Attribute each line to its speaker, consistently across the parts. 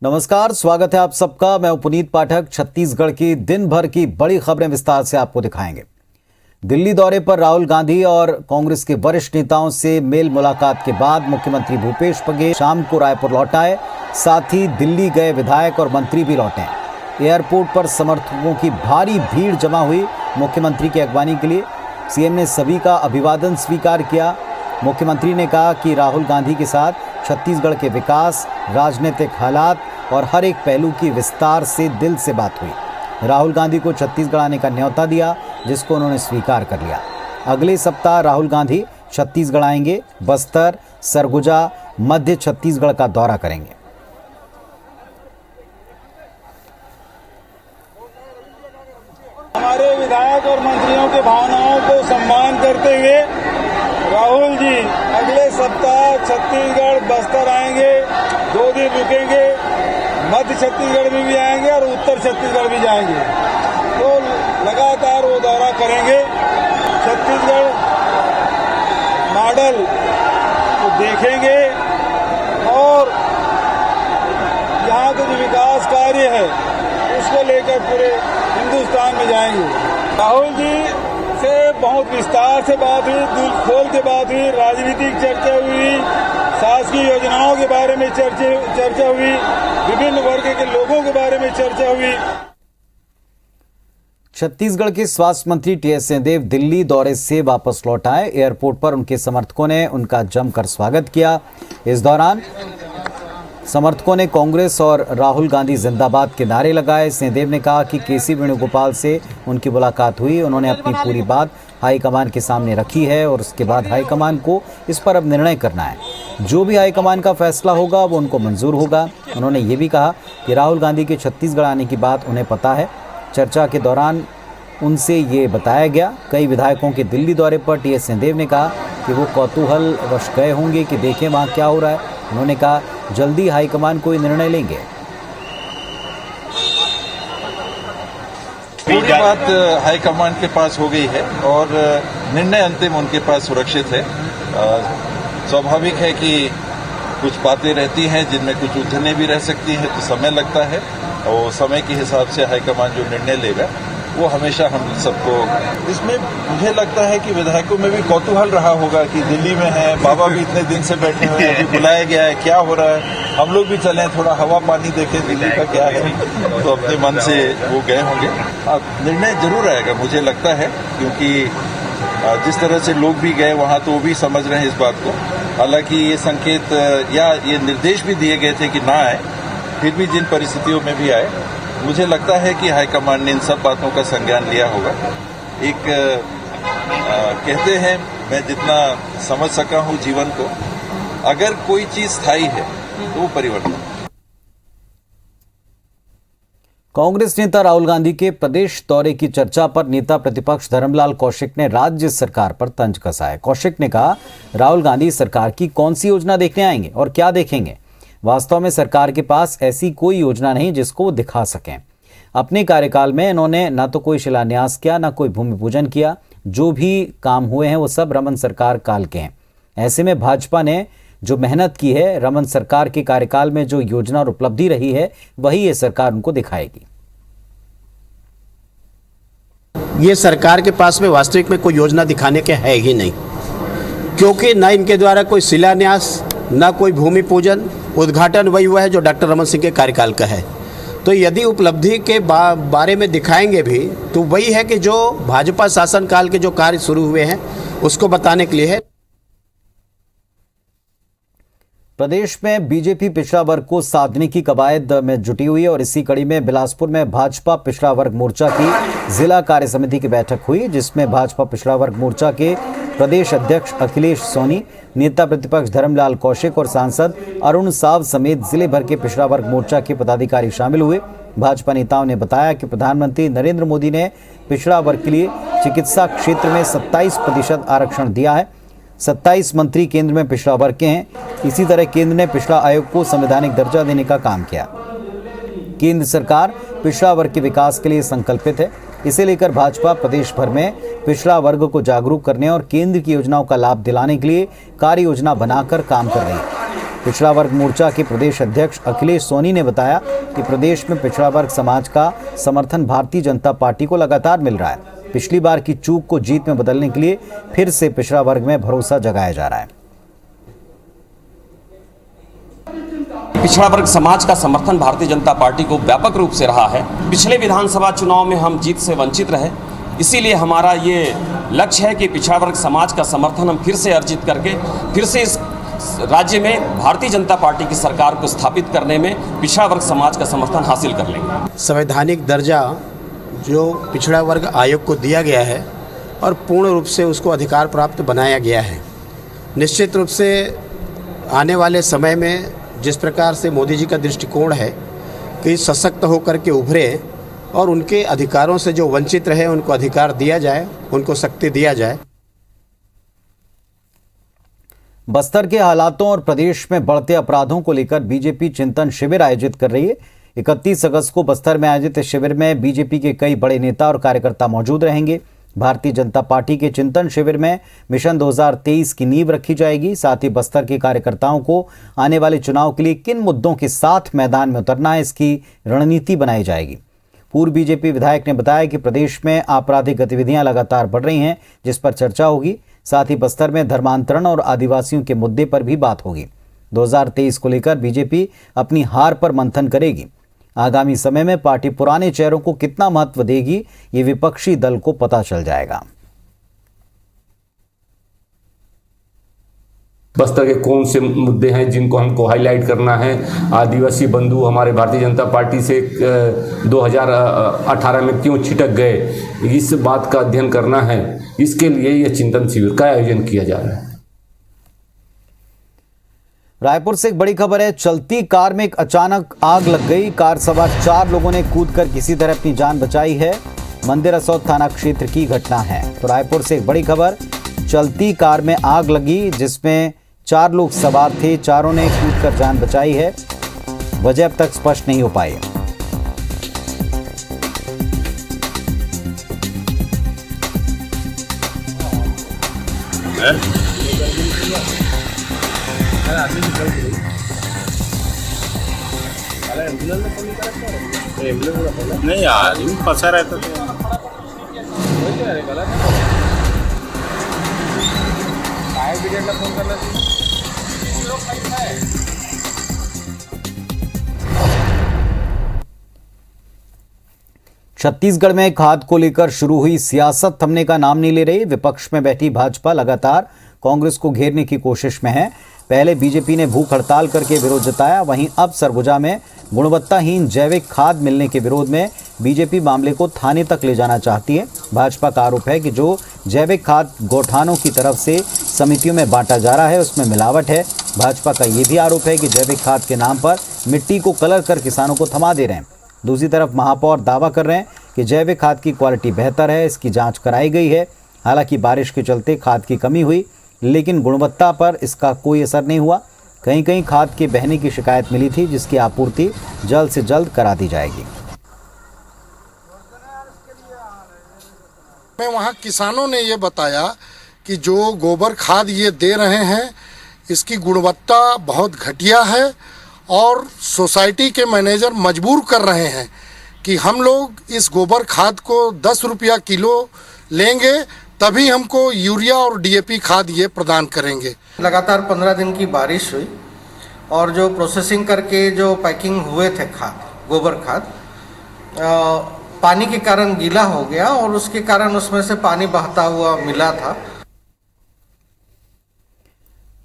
Speaker 1: नमस्कार, स्वागत है आप सबका। मैं पुनीत पाठक। छत्तीसगढ़ की दिन भर की बड़ी खबरें विस्तार से आपको दिखाएंगे। दिल्ली दौरे पर राहुल गांधी और कांग्रेस के वरिष्ठ नेताओं से मेल मुलाकात के बाद मुख्यमंत्री भूपेश बघेल शाम को रायपुर लौट आए। साथ ही दिल्ली गए विधायक और मंत्री भी लौटे। एयरपोर्ट पर समर्थकों की भारी भीड़ जमा हुई। मुख्यमंत्री की अगवानी के लिए सीएम ने सभी का अभिवादन स्वीकार किया। मुख्यमंत्री ने कहा कि राहुल गांधी के साथ छत्तीसगढ़ के विकास, राजनीतिक हालात और हर एक पहलू की विस्तार से दिल से बात हुई। राहुल गांधी को छत्तीसगढ़ आने का न्योता दिया, जिसको उन्होंने स्वीकार कर लिया। अगले सप्ताह राहुल गांधी छत्तीसगढ़ आएंगे। बस्तर, सरगुजा, मध्य छत्तीसगढ़ का दौरा करेंगे।
Speaker 2: हमारे विधायक और मंत्रियों के भावनाओं को सम्मान करते हुए राहुल जी अगले सप्ताह छत्तीसगढ़ बस्तर आएंगे, 2 दिन रुकेंगे, मध्य छत्तीसगढ़ में भी आएंगे और उत्तर छत्तीसगढ़ भी जाएंगे। तो लगातार वो दौरा करेंगे। छत्तीसगढ़ मॉडल को देखेंगे और यहाँ के जो विकास कार्य है उसको लेकर पूरे हिंदुस्तान में जाएंगे। राहुल जी से बहुत विस्तार से बात हुई, दिल खोल के बात हुई, राजनीतिक चर्चा हुई, शासकीय योजनाओं के बारे में चर्चा हुई, विभिन्न वर्ग के लोगों के बारे में चर्चा हुई।
Speaker 1: छत्तीसगढ़ के स्वास्थ्य मंत्री टीएस सिंहदेव दिल्ली दौरे से वापस लौट आए। एयरपोर्ट पर उनके समर्थकों ने उनका जमकर स्वागत किया। इस दौरान समर्थकों ने कांग्रेस और राहुल गांधी जिंदाबाद के नारे लगाए। सिंहदेव ने कहा कि केसी वेणुगोपाल से उनकी मुलाकात हुई। उन्होंने अपनी पूरी बात हाईकमान के सामने रखी है और उसके बाद हाईकमान को इस पर अब निर्णय करना है। जो भी हाईकमान का फैसला होगा वो उनको मंजूर होगा। उन्होंने ये भी कहा कि राहुल गांधी के छत्तीसगढ़ आने की बात उन्हें पता है। चर्चा के दौरान उनसे ये बताया गया। कई विधायकों के दिल्ली दौरे पर टीएस सिंहदेव ने कहा कि वो कौतूहलवश गए होंगे कि देखें वहाँ क्या हो रहा है। उन्होंने कहा जल्दी हाईकमान कोई निर्णय लेंगे।
Speaker 3: पूरी बात हाईकमान के पास हो गई है और निर्णय अंतिम उनके पास सुरक्षित है। स्वाभाविक है कि कुछ बातें रहती हैं जिनमें कुछ उलझनें भी रह सकती हैं, तो समय लगता है और समय के हिसाब से हाईकमान जो निर्णय लेगा वो हमेशा हम सबको, इसमें मुझे लगता है कि विधायकों में भी कौतूहल रहा होगा कि दिल्ली में है, बाबा भी इतने दिन से बैठे हुए हैं, अभी बुलाया गया है, क्या हो रहा है, हम लोग भी चलें, थोड़ा हवा पानी देखें दिल्ली का क्या है, तो अपने मन से वो गए होंगे। निर्णय जरूर आएगा मुझे लगता है, क्योंकि जिस तरह से लोग भी गए वहां तो वो भी समझ रहे हैं इस बात को। हालांकि ये संकेत या ये निर्देश भी दिए गए थे कि ना आए, फिर भी जिन परिस्थितियों में भी आए, मुझे लगता है कि हाईकमान ने इन सब बातों का संज्ञान लिया होगा। एक कहते हैं, मैं जितना समझ सका हूं जीवन को, अगर कोई चीज स्थायी है तो वो परिवर्तन।
Speaker 1: कांग्रेस नेता राहुल गांधी के प्रदेश दौरे की चर्चा पर नेता प्रतिपक्ष धर्मलाल कौशिक ने राज्य सरकार पर तंज कसा है। कौशिक ने कहा, राहुल गांधी सरकार की कौन सी योजना देखने आएंगे और क्या देखेंगे। वास्तव में सरकार के पास ऐसी कोई योजना नहीं जिसको वो दिखा सकें। अपने कार्यकाल में इन्होंने ना तो कोई शिलान्यास किया, ना कोई भूमि पूजन किया। जो भी काम हुए हैं वो सब रमन सरकार काल के हैं। ऐसे में भाजपा ने जो मेहनत की है, रमन सरकार के कार्यकाल में जो योजना और उपलब्धि रही है, वही ये सरकार उनको दिखाएगी।
Speaker 4: ये सरकार के पास में वास्तविक में कोई योजना दिखाने के है ही नहीं, क्योंकि ना इनके द्वारा कोई शिलान्यास, ना कोई भूमि पूजन, उद्घाटन वही हुआ है जो डॉक्टर रमन सिंह के कार्यकाल का है। तो यदि उपलब्धि के बारे में दिखाएंगे भी तो वही है कि जो भाजपा शासनकाल के जो कार्य शुरू हुए हैं उसको बताने के लिए है।
Speaker 1: प्रदेश में बीजेपी पिछड़ा वर्ग को साधने की कवायद में जुटी हुई है और इसी कड़ी में बिलासपुर में भाजपा पिछड़ा वर्ग मोर्चा की जिला कार्य समिति की बैठक हुई, जिसमें भाजपा पिछड़ा वर्ग मोर्चा के प्रदेश अध्यक्ष अखिलेश सोनी, नेता प्रतिपक्ष धर्मलाल कौशिक और सांसद अरुण साव समेत जिले भर के पिछड़ा वर्ग मोर्चा के पदाधिकारी शामिल हुए। भाजपा नेताओं ने बताया कि प्रधानमंत्री नरेंद्र मोदी ने पिछड़ा वर्ग के लिए चिकित्सा क्षेत्र में 27% आरक्षण दिया है। 27 मंत्री केंद्र में पिछड़ा वर्ग के हैं। इसी तरह केंद्र ने पिछड़ा आयोग को संवैधानिक दर्जा देने का काम किया। केंद्र सरकार पिछड़ा वर्ग के विकास के लिए संकल्पित है। इसे लेकर भाजपा प्रदेश भर में पिछड़ा वर्ग को जागरूक करने और केंद्र की योजनाओं का लाभ दिलाने के लिए कार्य योजना बनाकर काम कर रही है। पिछड़ा वर्ग मोर्चा के प्रदेश अध्यक्ष अखिलेश सोनी ने बताया कि प्रदेश में पिछड़ा वर्ग समाज का समर्थन भारतीय जनता पार्टी को लगातार मिल रहा है। पिछली बार की चूक को जीत में बदलने के लिए फिर से पिछड़ा वर्ग में भरोसा जगाया जा रहा है।
Speaker 5: पिछड़ा वर्ग समाज का समर्थन भारतीय जनता पार्टी को व्यापक रूप से रहा है। पिछले विधानसभा चुनाव में हम जीत से वंचित रहे, इसीलिए हमारा ये लक्ष्य है कि पिछड़ा वर्ग समाज का समर्थन हम फिर से अर्जित करके फिर से इस राज्य में भारतीय जनता पार्टी की सरकार को स्थापित करने में पिछड़ा वर्ग समाज का समर्थन हासिल कर लेंगे।
Speaker 4: संवैधानिक दर्जा जो पिछड़ा वर्ग आयोग को दिया गया है और पूर्ण रूप से उसको अधिकार प्राप्त बनाया गया है। निश्चित रूप से आने वाले समय में जिस प्रकार से मोदी जी का दृष्टिकोण है कि सशक्त होकर के उभरे और उनके अधिकारों से जो वंचित रहे उनको अधिकार दिया जाए, उनको शक्ति दिया जाए।
Speaker 1: बस्तर के हालातों और प्रदेश में बढ़ते अपराधों को लेकर बीजेपी चिंतन शिविर आयोजित कर रही है। 31 अगस्त को बस्तर में आयोजित इस शिविर में बीजेपी के कई बड़े नेता और कार्यकर्ता मौजूद रहेंगे। भारतीय जनता पार्टी के चिंतन शिविर में मिशन 2023 की नींव रखी जाएगी। साथ ही बस्तर के कार्यकर्ताओं को आने वाले चुनाव के लिए किन मुद्दों के साथ मैदान में उतरना है, इसकी रणनीति बनाई जाएगी। पूर्व बीजेपी विधायक ने बताया कि प्रदेश में आपराधिक गतिविधियां लगातार बढ़ रही हैं, जिस पर चर्चा होगी। साथ ही बस्तर में धर्मांतरण और आदिवासियों के मुद्दे पर भी बात होगी। 2023 को लेकर बीजेपी अपनी हार पर मंथन करेगी। आगामी समय में पार्टी पुराने चेहरों को कितना महत्व देगी, ये विपक्षी दल को पता चल जाएगा।
Speaker 6: बस्तर के कौन से मुद्दे हैं जिनको हमको हाईलाइट करना है। आदिवासी बंधु हमारे भारतीय जनता पार्टी से 2018 में क्यों छिटक गए, इस बात का अध्ययन करना है। इसके लिए यह चिंतन शिविर का आयोजन किया जा रहा है।
Speaker 1: रायपुर से एक बड़ी खबर है। चलती कार में एक अचानक आग लग गई। कार सवार 4 लोगों ने कूदकर किसी तरह अपनी जान बचाई है। मंदिर असौद थाना क्षेत्र की घटना है। तो रायपुर से एक बड़ी खबर, चलती कार में आग लगी जिसमें 4 लोग सवार थे। चारों ने कूदकर जान बचाई है। वजह अब तक स्पष्ट नहीं हो पाई।
Speaker 7: नहीं यार, फंसा रहता था।
Speaker 1: छत्तीसगढ़ में खाद को लेकर शुरू हुई सियासत थमने का नाम नहीं ले रही। विपक्ष में बैठी भाजपा लगातार कांग्रेस को घेरने की कोशिश में है। पहले बीजेपी ने भूख हड़ताल करके विरोध जताया, वहीं अब सरगुजा में गुणवत्ताहीन जैविक खाद मिलने के विरोध में बीजेपी मामले को थाने तक ले जाना चाहती है। भाजपा का आरोप है कि जो जैविक खाद गौठानों की तरफ से समितियों में बांटा जा रहा है उसमें मिलावट है। भाजपा का ये भी आरोप है कि जैविक खाद के नाम पर मिट्टी को कलर कर किसानों को थमा दे रहे हैं। दूसरी तरफ महापौर दावा कर रहे हैं कि जैविक खाद की क्वालिटी बेहतर है, इसकी जांच कराई गई है। हालांकि बारिश के चलते खाद की कमी हुई, लेकिन गुणवत्ता पर इसका कोई असर नहीं हुआ। कहीं कहीं खाद के बहने की शिकायत मिली थी, जिसकी आपूर्ति जल्द से जल्द करा दी जाएगी।
Speaker 8: मैं वहाँ किसानों ने ये बताया कि जो गोबर खाद ये दे रहे हैं इसकी गुणवत्ता बहुत घटिया है और सोसाइटी के मैनेजर मजबूर कर रहे हैं कि हम लोग इस गोबर खाद को 10 रुपया किलो लेंगे तभी हमको यूरिया और डीएपी खाद ये प्रदान करेंगे।
Speaker 9: लगातार 15 दिन की बारिश हुई और जो प्रोसेसिंग करके जो पैकिंग हुए थे खाद, गोबर खाद, पानी के कारण गीला हो गया और उसके कारण उसमें से पानी बहता हुआ मिला था।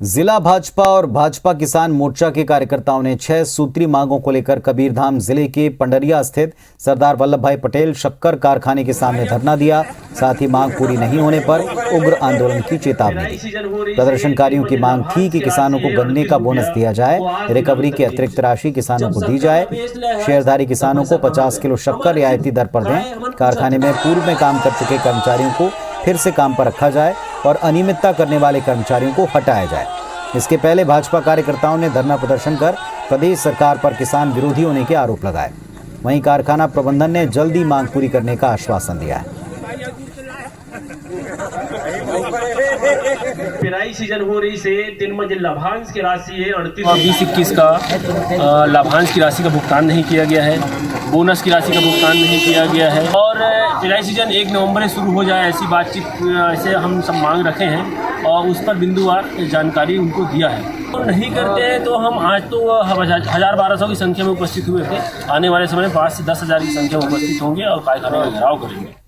Speaker 1: जिला भाजपा और भाजपा किसान मोर्चा के कार्यकर्ताओं ने 6 सूत्री मांगों को लेकर कबीरधाम जिले के पंडरिया स्थित सरदार वल्लभ भाई पटेल शक्कर कारखाने के सामने धरना दिया। साथ ही मांग पूरी नहीं होने पर उग्र आंदोलन की चेतावनी दी। प्रदर्शनकारियों की मांग थी कि किसानों को गन्ने का बोनस दिया जाए, रिकवरी की अतिरिक्त राशि किसानों को दी जाए, शेयरधारी किसानों को 50 किलो शक्कर रियायती दर पर दें, कारखाने में पूर्व में काम कर चुके कर्मचारियों को फिर से काम पर रखा जाए और अनियमितता करने वाले कर्मचारियों को हटाया जाए। इसके पहले भाजपा कार्यकर्ताओं ने धरना प्रदर्शन कर प्रदेश सरकार पर किसान विरोधी होने के आरोप लगाए। वहीं कारखाना प्रबंधन ने जल्दी मांग पूरी करने का आश्वासन दिया है।
Speaker 10: पेराई सीजन हो रही से दिन में जो लाभांश की राशि है 38 और 20-21 का लाभांश की राशि का भुगतान नहीं किया गया है, बोनस की राशि का भुगतान नहीं किया गया है और पेराई सीजन 1 नवंबर से शुरू हो जाए ऐसी बातचीत ऐसे हम सब मांग रखे हैं और उस पर बिंदुवार जानकारी उनको दिया है। तो नहीं करते हैं तो हम आज तो 1000-1200 की संख्या में उपस्थित हुए थे, आने वाले समय में 5 से 10,000 की संख्या में उपस्थित होंगे और कारखाने का घेराव करेंगे।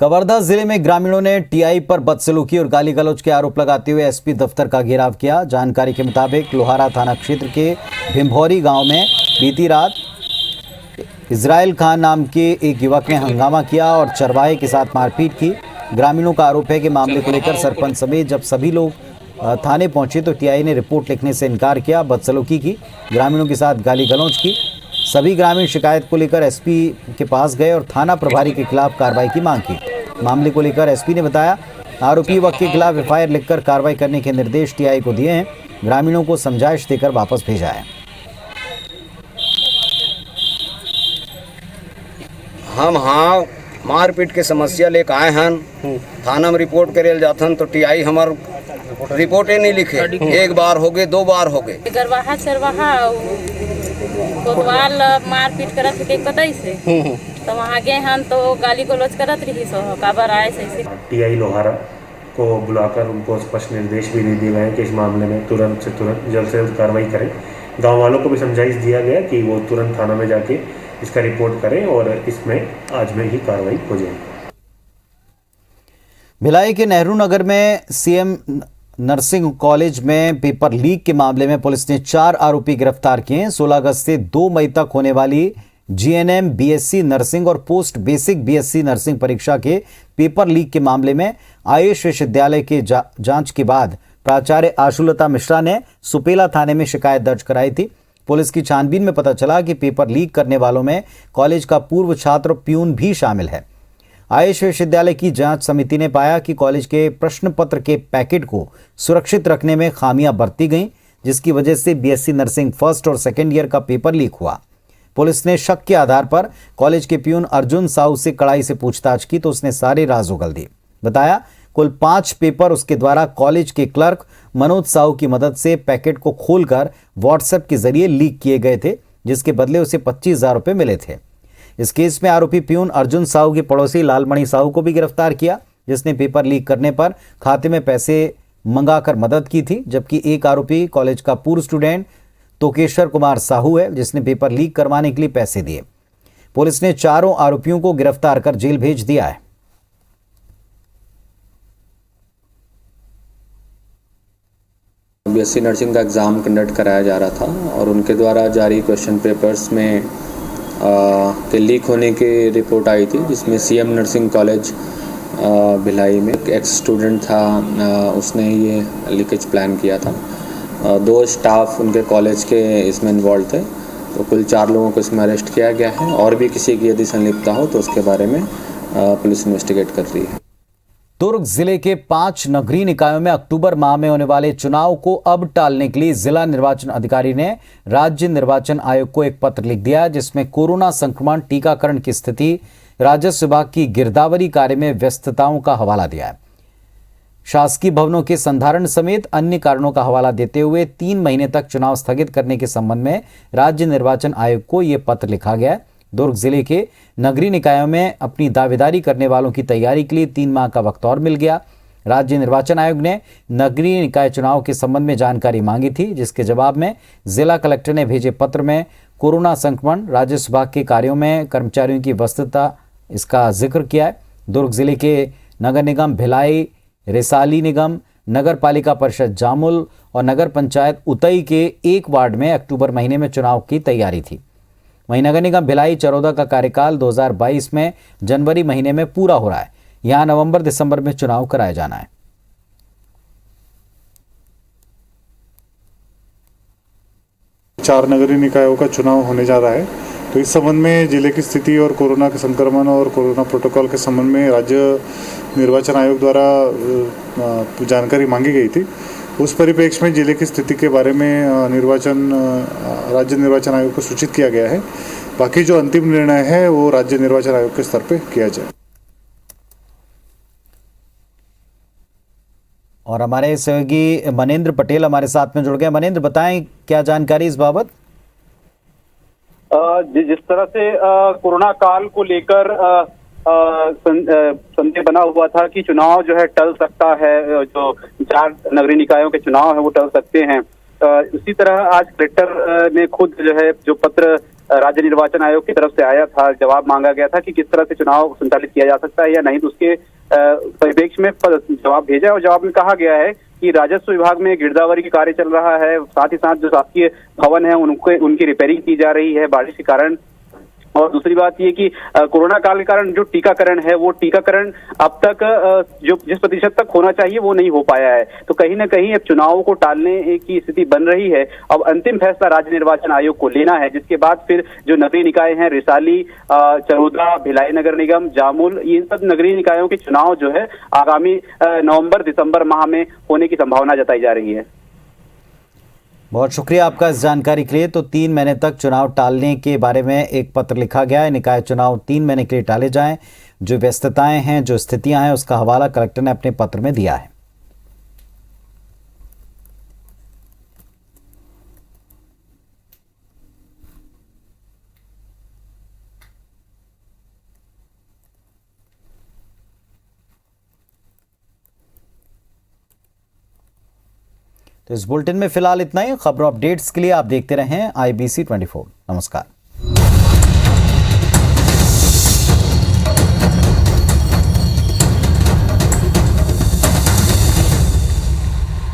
Speaker 1: कवर्धा जिले में ग्रामीणों ने टीआई पर बदसलूकी और गाली गलौज के आरोप लगाते हुए एसपी दफ्तर का घेराव किया। जानकारी के मुताबिक लोहारा थाना क्षेत्र के भिंभौरी गांव में बीती रात इजराइल खान नाम के एक युवक ने हंगामा किया और चरवाहे के साथ मारपीट की। ग्रामीणों का आरोप है कि मामले को लेकर सरपंच समेत जब सभी लोग थाने पहुंचे तो टीआई ने रिपोर्ट लिखने से इनकार किया, बदसलूकी की, ग्रामीणों के साथ गाली गलौज की। सभी ग्रामीण शिकायत को लेकर एसपी के पास गए और थाना प्रभारी के खिलाफ कार्रवाई की मांग की। मामले को लेकर एसपी ने बताया आरोपी युवक के खिलाफ एफआईआर लिखकर कार्रवाई करने के निर्देश टीआई को दिए हैं। ग्रामीणों को समझाइश देकर वापस भेजा है।
Speaker 11: हम हाँ मारपीट के समस्या लेकर आए हैं, थाना में रिपोर्ट करे जाथन तो टीआई हमार रिपोर्टे नहीं लिखे। एक बार हो गए, 2 बार हो गए।
Speaker 12: गरवाहा चरवाहा कोतवाल मारपीट करत के कतई से तो वहाँ गए हम तो गाली गलौज करत रही सो काबर आए से।
Speaker 13: टीआई लोहारा को बुलाकर उनको स्पष्ट निर्देश भी दे दिए गए कि इस मामले में तुरंत से तुरंत जल्द से जल्द कार्रवाई करें। गांव वालों को भी समझाइश दिया गया कि वो तुरंत थाना में जाके इसका रिपोर्ट करें और इसमें आज में ही कार्रवाई हो जाएगी।
Speaker 1: भिलाई के नेहरू नगर में सीएम नर्सिंग कॉलेज में पेपर लीक के मामले में पुलिस ने 4 आरोपी गिरफ्तार किए। 16 अगस्त से 2 मई तक होने वाली जीएनएम बीएससी नर्सिंग और पोस्ट बेसिक बीएससी नर्सिंग परीक्षा के पेपर लीक के मामले में आयुष विश्वविद्यालय के जांच के बाद प्राचार्य आशुलता मिश्रा ने सुपेला थाने में शिकायत दर्ज कराई थी। पुलिस की छानबीन में पता चला कि पेपर लीक करने वालों में कॉलेज का पूर्व छात्र प्यून भी शामिल है। आयुष विश्वविद्यालय की जांच समिति ने पाया कि कॉलेज के प्रश्न पत्र के पैकेट को सुरक्षित रखने में खामियां बरती गईं, जिसकी वजह से बीएससी नर्सिंग फर्स्ट और सेकेंड ईयर का पेपर लीक हुआ। पुलिस ने शक के आधार पर कॉलेज के प्यून अर्जुन साहू से कड़ाई से पूछताछ की तो उसने सारे राज उगल दिए। बताया कुल 5 पेपर उसके द्वारा कॉलेज के क्लर्क मनोज साहू की मदद से पैकेट को खोलकर व्हाट्सएप के जरिए लीक किए गए थे, जिसके बदले उसे 25,000 रुपये मिले थे। इस केस में आरोपी प्यून अर्जुन साहू के पड़ोसी लालमणि साहू को भी गिरफ्तार किया, जिसने पेपर लीक करने पर खाते में पैसे मंगाकर मदद की थी। जबकि एक आरोपी कॉलेज का पूर्व स्टूडेंट तोकेश्वर कुमार साहू है, जिसने पेपर लीक करवाने के लिए पैसे दिए। पुलिस ने चारों आरोपियों को गिरफ्तार कर जेल भेज दिया है।
Speaker 14: बीएससी नर्सिंग का एग्ज़ाम कंडक्ट कराया जा रहा था और उनके द्वारा जारी क्वेश्चन पेपर्स में के लीक होने की रिपोर्ट आई थी, जिसमें सीएम नर्सिंग कॉलेज भिलाई में एक एक्स स्टूडेंट था, उसने ये लीकेज प्लान किया था। 2 स्टाफ उनके कॉलेज के इसमें इन्वॉल्व थे, तो कुल 4 लोगों को इसमें अरेस्ट किया गया है और भी किसी की यदि संलिप्तता हो तो उसके बारे में पुलिस इन्वेस्टिगेट कर रही है।
Speaker 1: दुर्ग जिले के 5 नगरीय निकायों में अक्टूबर माह में होने वाले चुनाव को अब टालने के लिए जिला निर्वाचन अधिकारी ने राज्य निर्वाचन आयोग को एक पत्र लिख दिया, जिसमें कोरोना संक्रमण, टीकाकरण की स्थिति, राजस्व विभाग की गिरदावरी कार्य में व्यस्तताओं का हवाला दिया है। शासकीय भवनों के संधारण समेत अन्य कारणों का हवाला देते हुए 3 महीने तक चुनाव स्थगित करने के संबंध में राज्य निर्वाचन आयोग को यह पत्र लिखा गया है। दुर्ग जिले के नगरीय निकायों में अपनी दावेदारी करने वालों की तैयारी के लिए 3 माह का वक्त और मिल गया। राज्य निर्वाचन आयोग ने नगरीय निकाय चुनाव के संबंध में जानकारी मांगी थी, जिसके जवाब में जिला कलेक्टर ने भेजे पत्र में कोरोना संक्रमण, राजस्व विभाग के कार्यों में कर्मचारियों की व्यस्तता, इसका जिक्र किया है। दुर्ग जिले के नगर निगम भिलाई, रिसाली निगम, नगर पालिका परिषद जामुल और नगर पंचायत उतई के 1 वार्ड में अक्टूबर महीने में चुनाव की तैयारी थी। वहीं नगर निगम भिलाई चरौदा का कार्यकाल 2022 में जनवरी महीने में पूरा हो रहा है। यहां नवंबर-दिसंबर में चुनाव कराया जाना है।
Speaker 15: चार नगरीय निकायों का चुनाव होने जा रहा है, तो इस संबंध में जिले की स्थिति और कोरोना के संक्रमण और कोरोना प्रोटोकॉल के संबंध में राज्य निर्वाचन आयोग द्वारा जानकारी मांगी गई थी। उस परिप्रेक्ष्य में जिले की स्थिति के बारे में राज्य निर्वाचन आयोग को सूचित किया गया है। बाकी जो अंतिम निर्णय है वो राज्य निर्वाचन आयोग के स्तर पे किया जाए।
Speaker 1: और हमारे सहयोगी मनेंद्र पटेल हमारे साथ में जुड़ गए। मनेंद्र, बताएं क्या जानकारी इस बाबत।
Speaker 16: जिस तरह से कोरोना काल को लेकर संदेह बना हुआ था कि चुनाव जो है टल सकता है, जो 4 नगरीय निकायों के चुनाव है वो टल सकते हैं, उसी तरह आज कलेक्टर ने खुद जो है जो पत्र राज्य निर्वाचन आयोग की तरफ से आया था, जवाब मांगा गया था कि किस तरह से चुनाव संचालित किया जा सकता है या नहीं, तो उसके परिप्रेक्ष्य में जवाब भेजा और जवाब में कहा गया है कि राजस्व विभाग में गिरदावरी का कार्य चल रहा है, साथ ही साथ जो शासकीय भवन है उनकी रिपेयरिंग की जा रही है बारिश के कारण। और दूसरी बात ये कि कोरोना काल के कारण जो टीकाकरण है वो टीकाकरण अब तक जो जिस प्रतिशत तक होना चाहिए वो नहीं हो पाया है, तो कहीं ना कहीं अब चुनावों को टालने की स्थिति बन रही है। अब अंतिम फैसला राज्य निर्वाचन आयोग को लेना है, जिसके बाद फिर जो नगरीय निकाय हैं रिसाली, चरोदा, भिलाई नगर निगम, जामुल, इन सब नगरीय निकायों के चुनाव जो है आगामी नवंबर-दिसंबर माह में होने की संभावना जताई जा रही है।
Speaker 1: बहुत शुक्रिया आपका इस जानकारी के लिए। तो 3 महीने तक चुनाव टालने के बारे में एक पत्र लिखा गया है। निकाय चुनाव 3 महीने के लिए टाले जाएं। जो व्यस्तताएं हैं, जो स्थितियां हैं, उसका हवाला कलेक्टर ने अपने पत्र में दिया है। तो इस बुलेटिन में फिलहाल इतना ही। खबरों अपडेट्स के लिए आप देखते रहें IBC 24। नमस्कार।